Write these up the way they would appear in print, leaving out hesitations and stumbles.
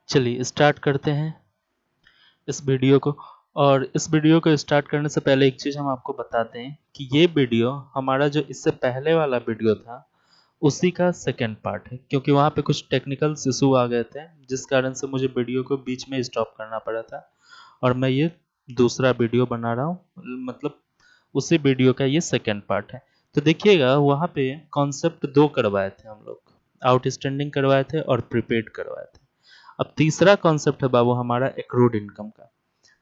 चलिए स्टार्ट करते हैं इस वीडियो को। और इस वीडियो को स्टार्ट करने से पहले एक चीज़ हम आपको बताते हैं कि ये वीडियो हमारा जो इससे पहले वाला वीडियो था उसी का सेकेंड पार्ट है, क्योंकि वहाँ पे कुछ टेक्निकल इशू आ गए थे जिस कारण से मुझे वीडियो को बीच में स्टॉप करना पड़ा था और मैं ये दूसरा वीडियो बना रहा हूँ, मतलब उसी वीडियो का ये सेकेंड पार्ट है। तो देखिएगा वहाँ पे कॉन्सेप्ट दो करवाए थे हम लोग, आउटस्टैंडिंग करवाए थे और प्रीपेड करवाए थे। अब तीसरा कॉन्सेप्ट है बाबू हमारा एक्रूड इनकम का।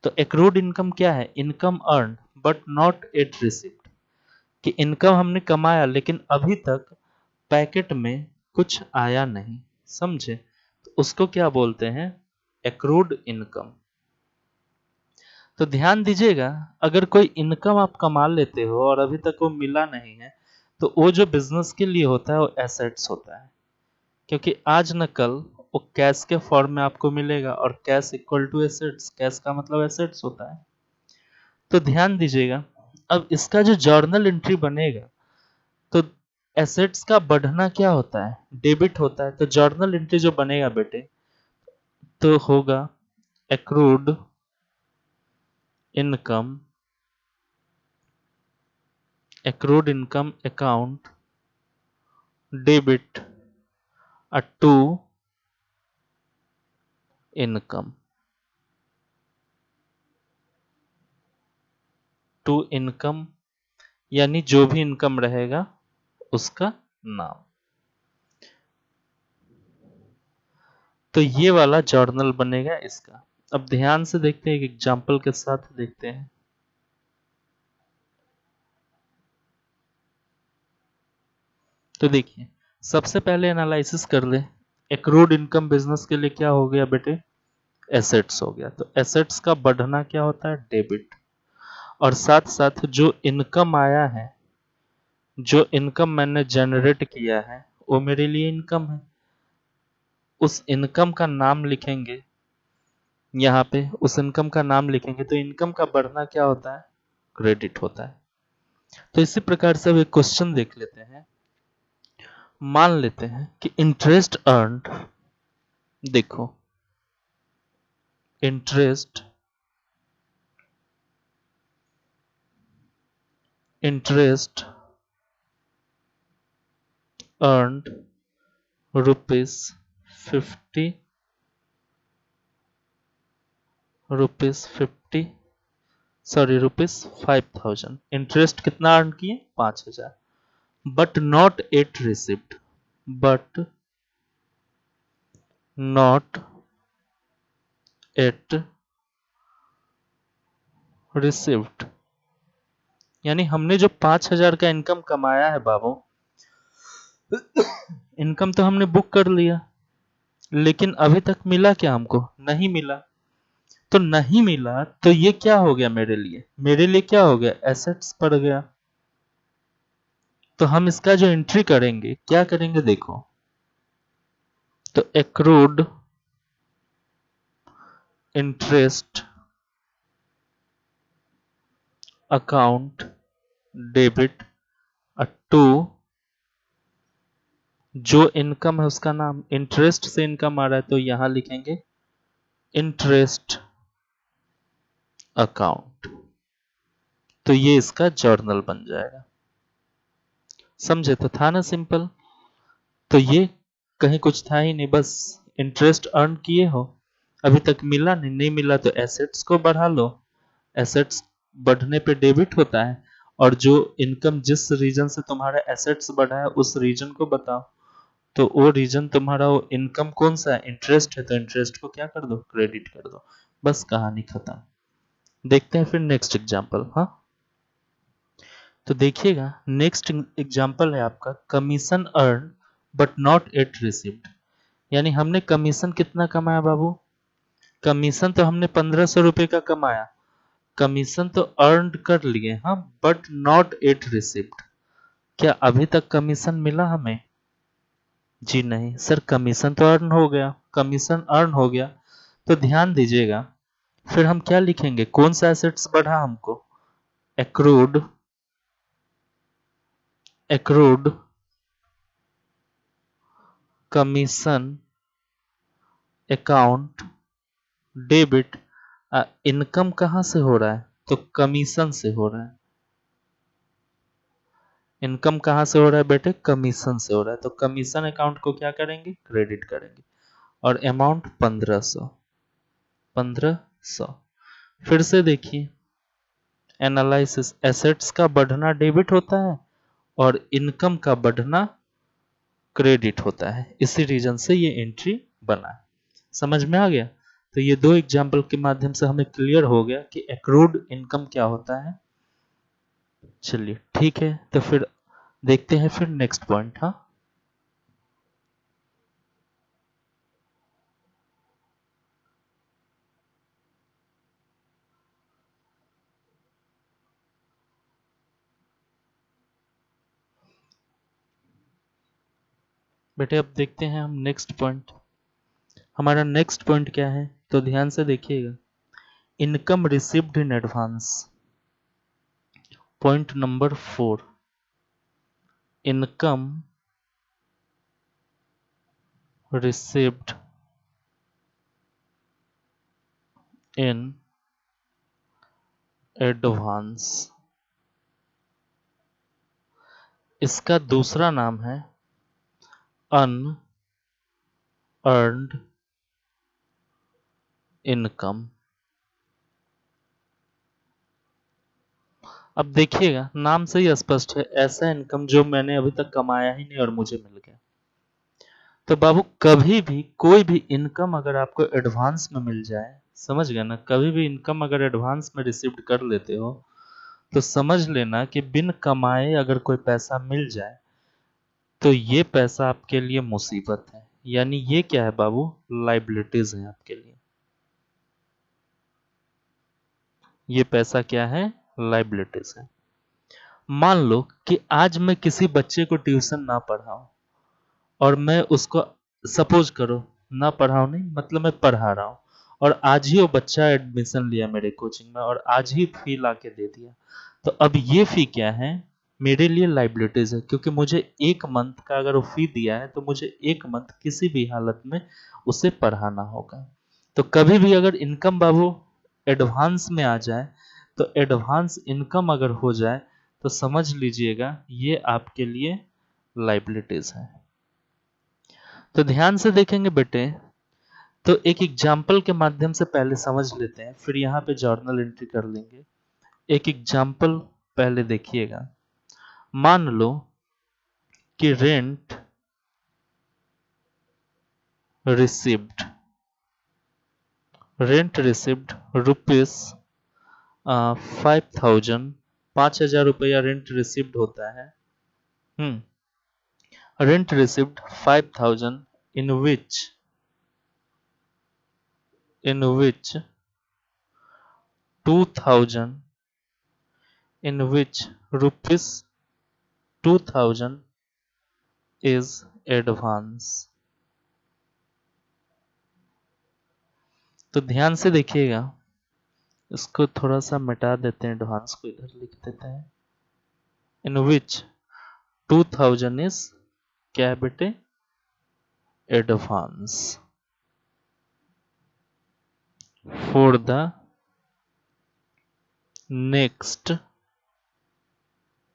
तो एक्रूड इनकम क्या है? Income earn but not at receipt, कि इनकम हमने कमाया लेकिन अभी तक पैकेट में कुछ आया नहीं, समझे? तो उसको क्या बोलते हैं? Accrued income. तो ध्यान दीजिएगा, अगर कोई इनकम आप कमा लेते हो और अभी तक वो मिला नहीं है तो वो जो बिजनेस के लिए होता है वो एसेट्स होता है, क्योंकि आज न कल वो कैश के फॉर्म में आपको मिलेगा और cash equal to assets, cash का मतलब एसेट्स होता है। तो ध्यान दीजिएगा, अब इसका जो जर्नल एंट्री बनेगा तो एसेट्स का बढ़ना क्या होता है? डेबिट होता है। तो जर्नल एंट्री जो बनेगा बेटे तो होगा accrued income, accrued income account debit to income, to income यानी जो भी इनकम रहेगा उसका नाम। तो ये वाला जर्नल बनेगा इसका। अब ध्यान से देखते हैं, एक एग्जांपल के साथ देखते हैं। तो देखिए सबसे पहले एनालिसिस कर ले, एक्रूड इनकम बिजनेस के लिए क्या हो गया बेटे? एसेट्स हो गया। तो एसेट्स का बढ़ना क्या होता है? डेबिट। और साथ साथ जो इनकम आया है, जो इनकम मैंने जनरेट किया है वो मेरे लिए इनकम है, उस इनकम का नाम लिखेंगे यहाँ पे, उस इनकम का नाम लिखेंगे। तो इनकम का बढ़ना क्या होता है? क्रेडिट होता है। तो इसी प्रकार से अब एक क्वेश्चन देख लेते हैं। मान लेते हैं कि इंटरेस्ट अर्न्ड, देखो इंटरेस्ट इंटरेस्ट अर्न्ड ₹50, ₹5000। इंटरेस्ट कितना अर्न किए? 5000। But not at receipt, but not at receipt, यानी हमने जो 5000 का इनकम कमाया है बाबू, इनकम तो हमने बुक कर लिया लेकिन अभी तक मिला क्या हमको? नहीं मिला। तो नहीं मिला तो ये क्या हो गया मेरे लिए? मेरे लिए क्या हो गया? एसेट्स पड़ गया। तो हम इसका जो एंट्री करेंगे क्या करेंगे? देखो तो accrued interest account debit to, जो इनकम है उसका नाम, इंटरेस्ट से इनकम आ रहा है तो यहां लिखेंगे इंटरेस्ट अकाउंट। तो ये इसका जर्नल बन जाएगा। समझे? तो था ना सिंपल। तो ये कहीं कुछ था ही नहीं, बस इंटरेस्ट अर्न किए हो, अभी तक मिला नहीं, नहीं मिला तो एसेट्स को बढ़ा लो। एसेट्स बढ़ने पे डेबिट होता है, और जो इनकम जिस रीजन से तुम्हारा एसेट्स बढ़ा है उस रीजन को बताओ। तो वो रीजन तुम्हारा वो इनकम कौन सा है? इंटरेस्ट है। तो इंटरेस्ट को क्या कर दो? क्रेडिट कर दो। बस कहानी खत्म। देखते हैं फिर नेक्स्ट एग्जांपल। हाँ तो देखिएगा नेक्स्ट एग्जांपल है आपका commission earn but not at received, यानी हमने कमीशन कितना कमाया बाबू? कमीशन तो हमने 1500 रुपये का कमाया, कमीशन तो अर्न कर लिए हाँ, बट नॉट एट रिसीव्ड। क्या अभी तक कमीशन मिला हमें? जी नहीं सर, कमीशन तो अर्न हो गया, कमीशन अर्न हो गया। तो ध्यान दीजिएगा, फिर हम क्या लिखेंगे? कौन सा एसेट्स बढ़ा हमको? Accrued, accrued commission account debit, income कहाँ से हो रहा है? तो कमीशन से हो रहा है। इनकम कहाँ से हो रहा है बेटे? कमीशन से हो रहा है। तो कमीशन अकाउंट को क्या करेंगे? क्रेडिट करेंगे। और अमाउंट 1500। 1500। फिर से देखिए एनालिसिस, एसेट्स का बढ़ना डेबिट होता है और इनकम का बढ़ना क्रेडिट होता है। इसी रीजन से ये एंट्री बना है। समझ में आ गया? तो ये दो एग्जाम्पल के माध्यम से हमें क्लियर हो गया कि एक्रूड इनकम क्या होता है। चलिए ठीक है, तो फिर देखते हैं फिर नेक्स्ट पॉइंट। हाँ, बेटे अब देखते हैं हम नेक्स्ट पॉइंट। हमारा नेक्स्ट पॉइंट क्या है? तो ध्यान से देखिएगा, income received in advance. Point number 4, income received in advance. इसका दूसरा नाम है अनअर्न्ड इनकम। अब देखिएगा, नाम से ही स्पष्ट है, ऐसा इनकम जो मैंने अभी तक कमाया ही नहीं और मुझे मिल गया। तो बाबू कभी भी कोई भी इनकम अगर आपको एडवांस में मिल जाए, समझ गए ना, कभी भी इनकम अगर एडवांस में रिसीव कर लेते हो तो समझ लेना कि बिन कमाए अगर कोई पैसा मिल जाए तो ये पैसा आपके लिए मुसीबत है। यानी ये क्या है बाबू? लाइबिलिटीज है आपके लिए। ये पैसा क्या है? लाइबिलिटीज है। मान लो कि आज मैं किसी बच्चे को ट्यूशन ना पढ़ाऊं और मैं उसको, सपोज करो, ना पढ़ाऊं नहीं मतलब मैं पढ़ा रहा हूं, और आज ही वो बच्चा एडमिशन लिया मेरे कोचिंग में और आज ही फी ला के दे दिया। तो अब ये फी क्या है? मेरे लिए लाइबिलिटीज है, क्योंकि मुझे एक मंथ का अगर वो फी दिया है तो मुझे एक मंथ किसी भी हालत में उसे पढ़ाना होगा। तो कभी भी अगर इनकम बाबू एडवांस में आ जाए, तो एडवांस इनकम अगर हो जाए तो समझ लीजिएगा ये आपके लिए लाइबिलिटीज है। तो ध्यान से देखेंगे बेटे, तो एक एग्जाम्पल के माध्यम से पहले समझ लेते हैं, फिर यहाँ पे जर्नल एंट्री कर लेंगे। एक एग्जाम्पल पहले देखिएगा। मान लो कि रिसिव्ड रेंट रिसिव्ड रुपीज 5000, 5000 रुपया रेंट रिसिव्ड होता है। Rent received 5000 in which 2000 in which rupees 2000 is advance। तो ध्यान से देखिएगा, इसको थोड़ा सा मिटा देते हैं, एडवांस को इधर लिख देते हैं। इन विच 2000 इज क्या है बेटे? Advance for the next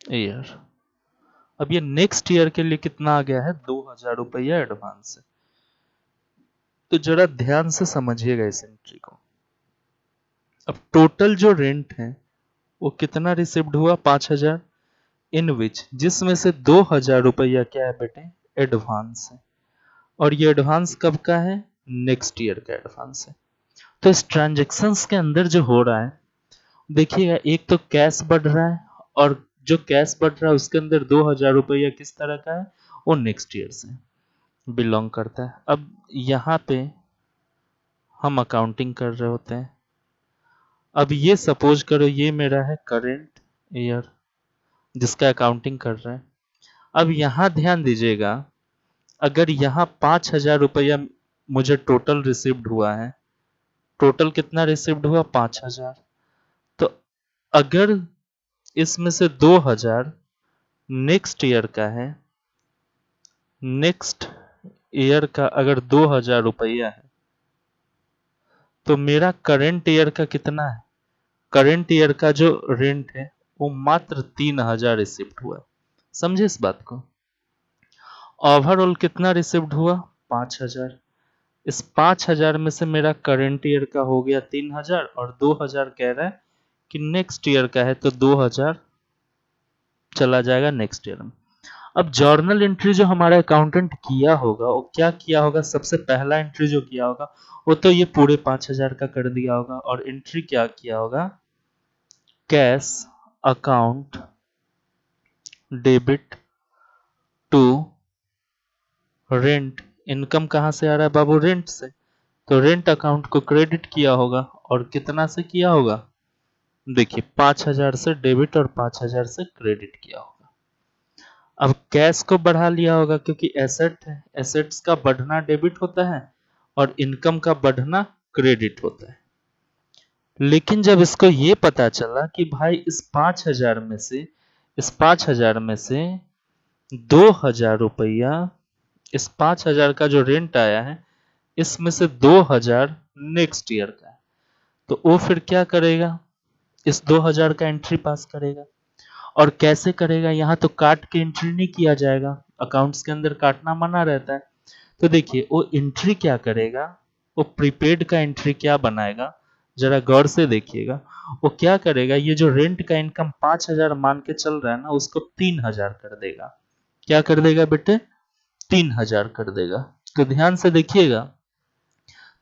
year. अब ये नेक्स्ट ईयर के लिए कितना आ गया है? 2000 रुपया एडवांस है। तो जरा ध्यान से समझिएगा इस एंट्री को। अब टोटल जो रेंट है वो कितना रिसिव्ड हुआ? 5000, इन विच जिसमें से 2000 रुपया क्या है बेटे? एडवांस है। और ये एडवांस कब का है? नेक्स्ट ईयर का एडवांस है। तो इस ट्रांजेक्शन्स के अंदर जो हो रहा है, देखिएगा, एक तो कैश बढ़ रहा है, और जो कैश बढ़ रहा है उसके अंदर 2000 रुपया किस तरह का है? वो नेक्स्ट ईयर से बिलोंग करता है। अब यहाँ पे हम अकाउंटिंग कर रहे होते हैं। अब ये सपोज करो ये मेरा है करेंट ईयर जिसका अकाउंटिंग कर रहे हैं। अब यहाँ ध्यान दीजिएगा, अगर यहाँ 5000 रुपया मुझे टोटल रिसीव्ड हुआ है, टोटल कितना रिसीव्ड हुआ? 5000। तो अगर इसमें से 2000 नेक्स्ट ईयर का है, नेक्स्ट ईयर का अगर 2000 रुपया है, तो मेरा करंट ईयर का कितना है, करंट ईयर का जो रेंट है वो मात्र 3000 रिसिप्ट हुआ। समझे इस बात को। ओवरऑल कितना रिसिप्ट हुआ, 5000। इस 5000 में से मेरा करंट ईयर का हो गया 3000 और 2000 कह रहा है कि नेक्स्ट ईयर का है, तो 2000 चला जाएगा नेक्स्ट ईयर में। अब जर्नल एंट्री जो हमारा अकाउंटेंट किया होगा वो क्या किया होगा, सबसे पहला एंट्री जो किया होगा वो तो ये पूरे 5000 का कर दिया होगा, और एंट्री क्या किया होगा, cash account debit to rent. Income कहां से आ रहा है बाबू, रेंट से, तो रेंट अकाउंट को क्रेडिट किया होगा। और कितना से किया होगा, देखिए 5000 से डेबिट और 5000 से क्रेडिट किया होगा। अब कैश को बढ़ा लिया होगा क्योंकि एसेट है, एसेट्स का बढ़ना डेबिट होता है और इनकम का बढ़ना क्रेडिट होता है। लेकिन जब इसको ये पता चला कि भाई इस 5000 में से, इस 5000 में से 2000 रुपया, इस 5000 का जो रेंट आया है इसमें से 2000 नेक्स्ट ईयर का है, तो वो फिर क्या करेगा, इस 2000 का एंट्री पास करेगा। और कैसे करेगा, यहाँ तो काट के एंट्री नहीं किया जाएगा, अकाउंट्स के अंदर काटना मना रहता है। तो देखिए वो एंट्री क्या करेगा, वो प्रीपेड का एंट्री क्या बनाएगा, जरा गौर से देखिएगा। वो क्या करेगा, ये जो रेंट का इनकम 5000 मान के चल रहा है ना, उसको 3000 कर देगा। क्या कर देगा बेटे, 3000 कर देगा। तो ध्यान से देखिएगा,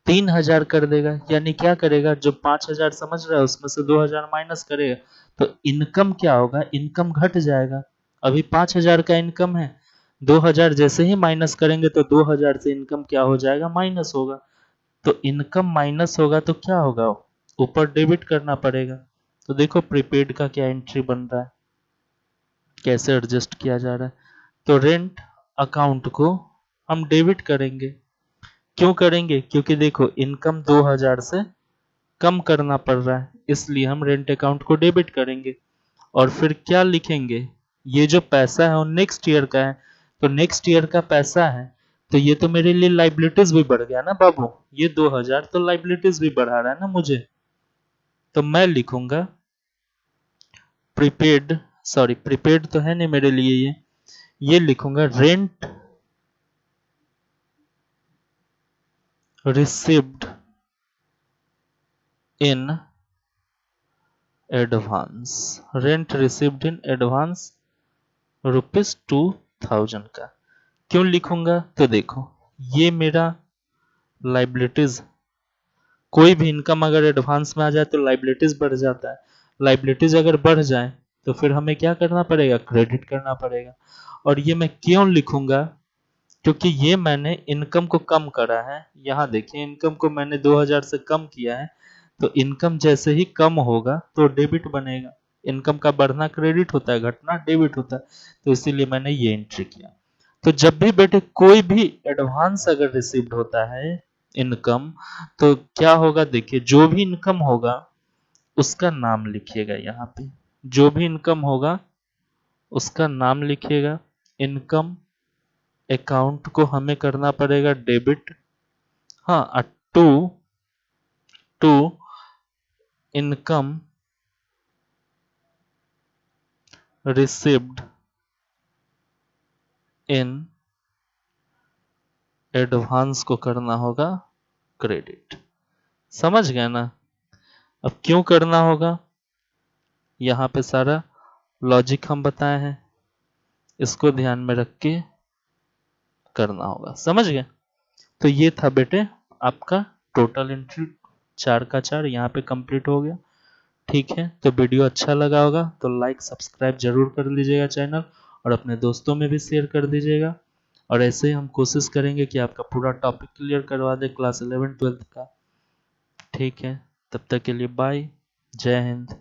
3000 कर देगा, यानी क्या करेगा, जो 5000 समझ रहा है उसमें से 2000 माइनस करेगा, तो इनकम क्या होगा, इनकम घट जाएगा। अभी 5000 का इनकम है, 2000 जैसे ही माइनस करेंगे तो 2000 से इनकम क्या हो जाएगा, माइनस होगा। तो इनकम माइनस होगा तो क्या होगा, ऊपर डेबिट करना पड़ेगा। तो देखो प्रीपेड का क्या एंट्री बन रहा है, कैसे एडजस्ट किया जा रहा है। तो रेंट अकाउंट को हम डेबिट करेंगे। क्यों करेंगे, क्योंकि देखो इनकम 2000 से कम करना पड़ रहा है, इसलिए हम रेंट अकाउंट को डेबिट करेंगे। और फिर क्या लिखेंगे, ये जो पैसा है वो नेक्स्ट ईयर का है, तो नेक्स्ट ईयर का पैसा है, तो ये तो मेरे लिए लाइबिलिटीज भी बढ़ गया ना बाबू, ये 2000 तो लाइबिलिटीज भी बढ़ा रहा है ना मुझे। तो मैं लिखूंगा प्रीपेड, सॉरी प्रीपेड तो है नहीं मेरे लिए, ये लिखूंगा rent received in advance, rent received in advance ₹2000 का। क्यों लिखूंगा, तो देखो ये मेरा लाइबिलिटीज, कोई भी इनकम अगर एडवांस में आ जाए तो लाइबिलिटीज बढ़ जाता है, लाइबिलिटीज अगर बढ़ जाए तो फिर हमें क्या करना पड़ेगा, क्रेडिट करना पड़ेगा। और ये मैं क्यों लिखूंगा, क्योंकि ये मैंने इनकम को कम करा है। यहाँ देखिए इनकम को मैंने 2000 से कम किया है, तो इनकम जैसे ही कम होगा तो डेबिट बनेगा। इनकम का बढ़ना क्रेडिट होता है, घटना डेबिट होता है, तो इसीलिए मैंने ये एंट्री किया। तो जब भी बेटे कोई भी एडवांस अगर रिसीव्ड होता है इनकम, तो क्या होगा, देखिए जो भी इनकम होगा उसका नाम लिखिएगा यहाँ पे, जो भी इनकम होगा उसका नाम लिखिएगा। इनकम अकाउंट को हमें करना पड़ेगा डेबिट, हाँ, to to income received in advance को करना होगा क्रेडिट। समझ गए ना। अब क्यों करना होगा, यहाँ पे सारा लॉजिक हम बताए हैं, इसको ध्यान में रख के करना होगा। समझ गए। तो ये था बेटे आपका टोटल एंट्री, 4 का 4 यहाँ पे कंप्लीट हो गया। ठीक है, तो वीडियो अच्छा लगा होगा तो लाइक सब्सक्राइब जरूर कर लीजिएगा चैनल, और अपने दोस्तों में भी शेयर कर दीजिएगा। और ऐसे ही हम कोशिश करेंगे कि आपका पूरा टॉपिक क्लियर करवा दे क्लास 11 12 का। ठीक है, तब तक के लिए बाय, जय हिंद।